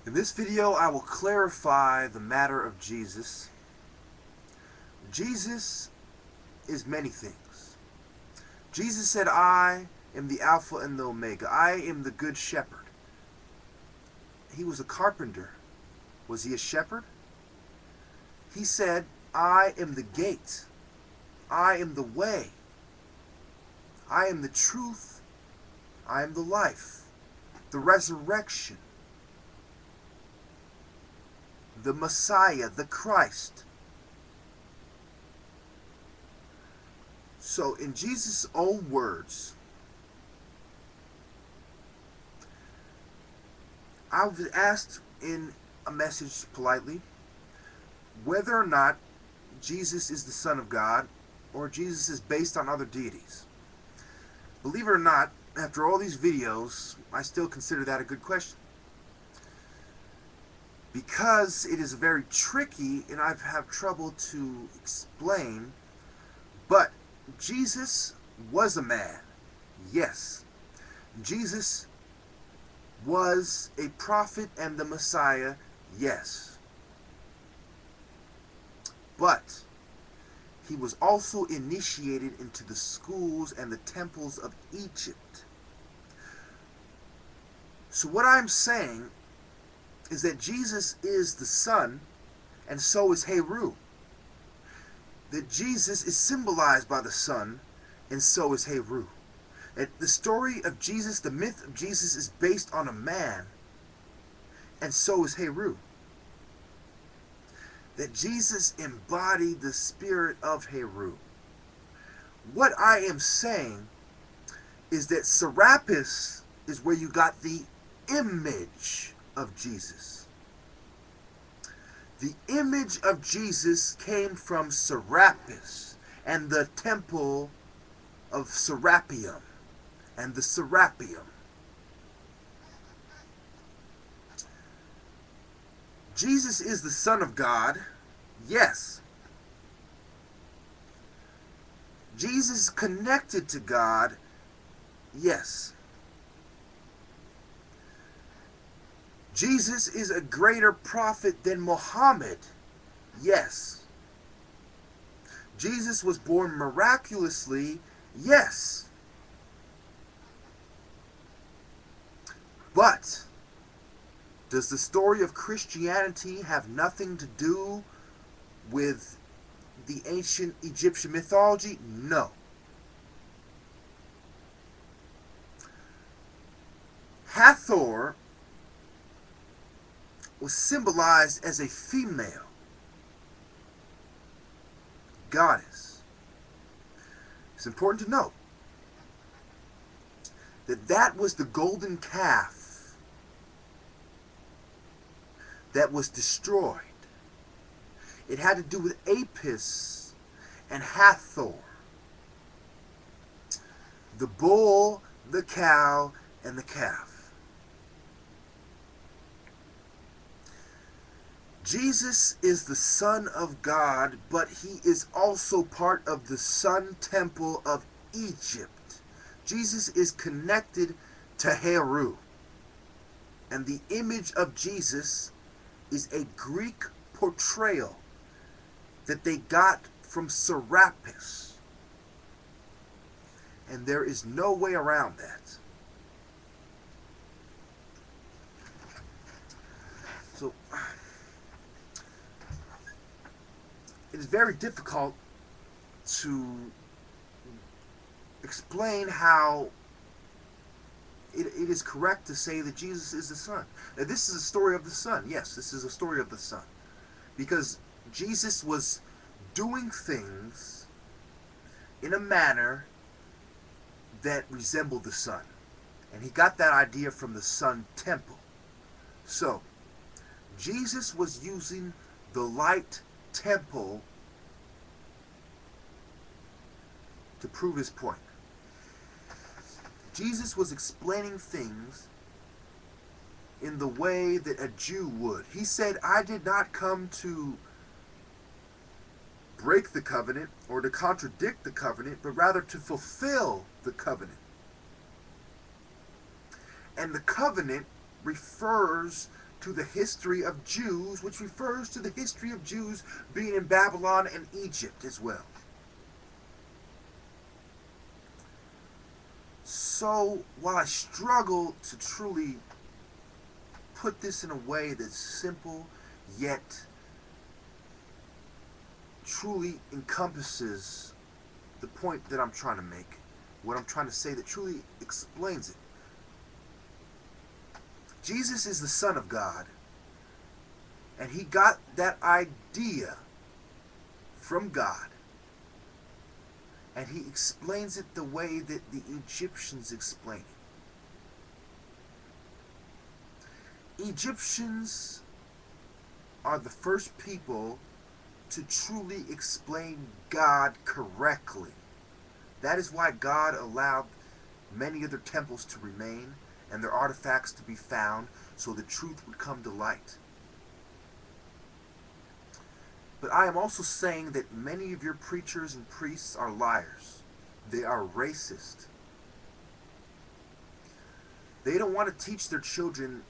In this video, I will clarify the matter of Jesus. Jesus is many things. Jesus said, I am the Alpha and the Omega. I am the Good Shepherd. He was a carpenter. Was he a shepherd? He said, I am the gate. I am the way. I am the truth. I am the life, the resurrection, the Messiah, the Christ. So in Jesus' own words, I was asked in a message politely whether or not Jesus is the Son of God or Jesus is based on other deities. Believe it or not, after all these videos, I still consider that a good question. Because it is very tricky and I have trouble to explain, but Jesus was a man. Yes. Jesus was a prophet and the Messiah. Yes. But he was also initiated into the schools and the temples of Egypt. So what I'm saying is that Jesus is the Son, and so is Heru. That Jesus is symbolized by the Son, and so is Heru. That the story of Jesus, the myth of Jesus, is based on a man, and so is Heru. That Jesus embodied the spirit of Heru. What I am saying is that Serapis is where you got the image of Jesus. The image of Jesus came from Serapis and the temple of Serapeum and the Serapeum. Jesus is the Son of God. Yes. Jesus connected to God. Yes. Jesus is a greater prophet than Muhammad. Yes. Jesus was born miraculously. Yes. But does the story of Christianity have nothing to do with the ancient Egyptian mythology? No. Hathor was symbolized as a female goddess. It's important to note that that was the golden calf that was destroyed. It had to do with Apis and Hathor. The bull, the cow, and the calf. Jesus is the Son of God, but he is also part of the Sun Temple of Egypt. Jesus is connected to Heru. And the image of Jesus is a Greek portrayal that they got from Serapis. And there is no way around that. So it is very difficult to explain how it is correct to say that Jesus is the Son. Now, this is a story of the Son. Yes, this is a story of the Son. Because Jesus was doing things in a manner that resembled the Son. And he got that idea from the Sun Temple. So, Jesus was using the light temple to prove his point. Jesus was explaining things in the way that a Jew would. He said, I did not come to break the covenant or to contradict the covenant, but rather to fulfill the covenant. And the covenant refers to the history of Jews, which refers to the history of Jews being in Babylon and Egypt as well. So, while I struggle to truly put this in a way that's simple, yet truly encompasses the point that I'm trying to make, what I'm trying to say that truly explains it. Jesus is the Son of God, and he got that idea from God, and he explains it the way that the Egyptians explain it. Egyptians are the first people to truly explain God correctly. That is why God allowed many of their temples to remain and their artifacts to be found, so the truth would come to light. But I am also saying that many of your preachers and priests are liars. They are racist. They don't want to teach their children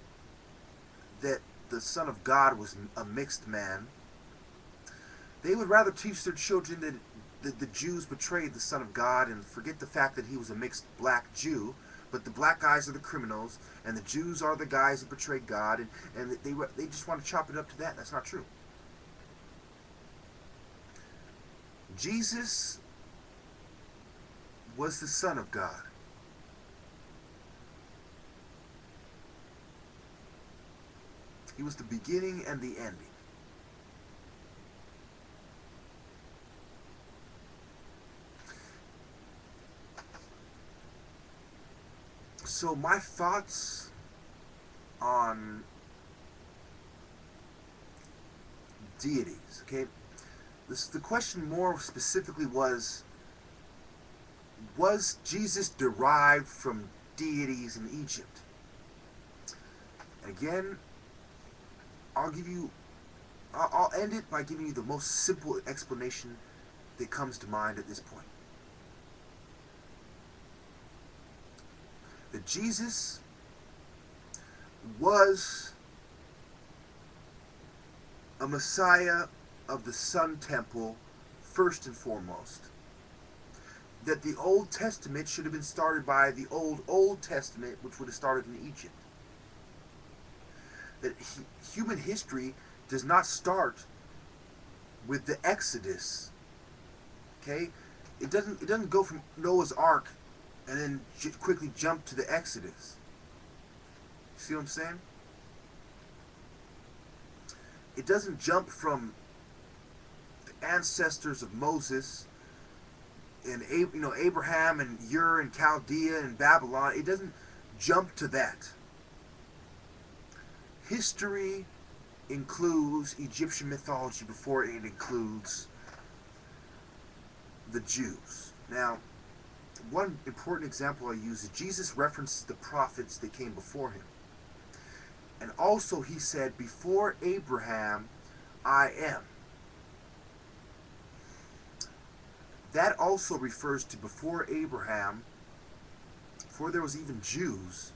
that the Son of God was a mixed man. They would rather teach their children that the Jews betrayed the Son of God and forget the fact that he was a mixed black Jew, but the black guys are the criminals and the Jews are the guys that betrayed God, and they just want to chop it up to that. That's not true. Jesus was the Son of God. He was the beginning and the ending. So my thoughts on deities, okay? The question more specifically was Jesus derived from deities in Egypt? And again, I'll end it by giving you the most simple explanation that comes to mind at this point. That Jesus was a Messiah of the Sun Temple first and foremost. That the Old Testament should have been started by the Old Testament, which would have started in Egypt. That human history does not start with the Exodus. Okay? It doesn't go from Noah's Ark and then quickly jump to the Exodus. See what I'm saying? It doesn't jump from the ancestors of Moses and Abraham and Ur and Chaldea and Babylon. It doesn't jump to that. History includes Egyptian mythology before it includes the Jews. Now, one important example I use is Jesus referenced the prophets that came before him. And also he said, before Abraham, I am. That also refers to before Abraham, before there was even Jews,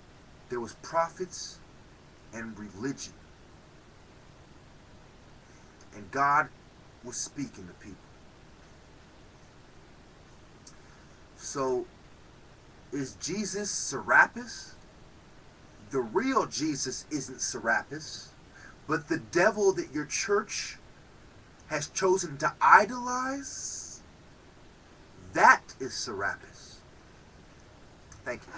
there was prophets and religion. And God was speaking to people. So, is Jesus Serapis? The real Jesus isn't Serapis, but the devil that your church has chosen to idolize, that is Serapis. Thank you.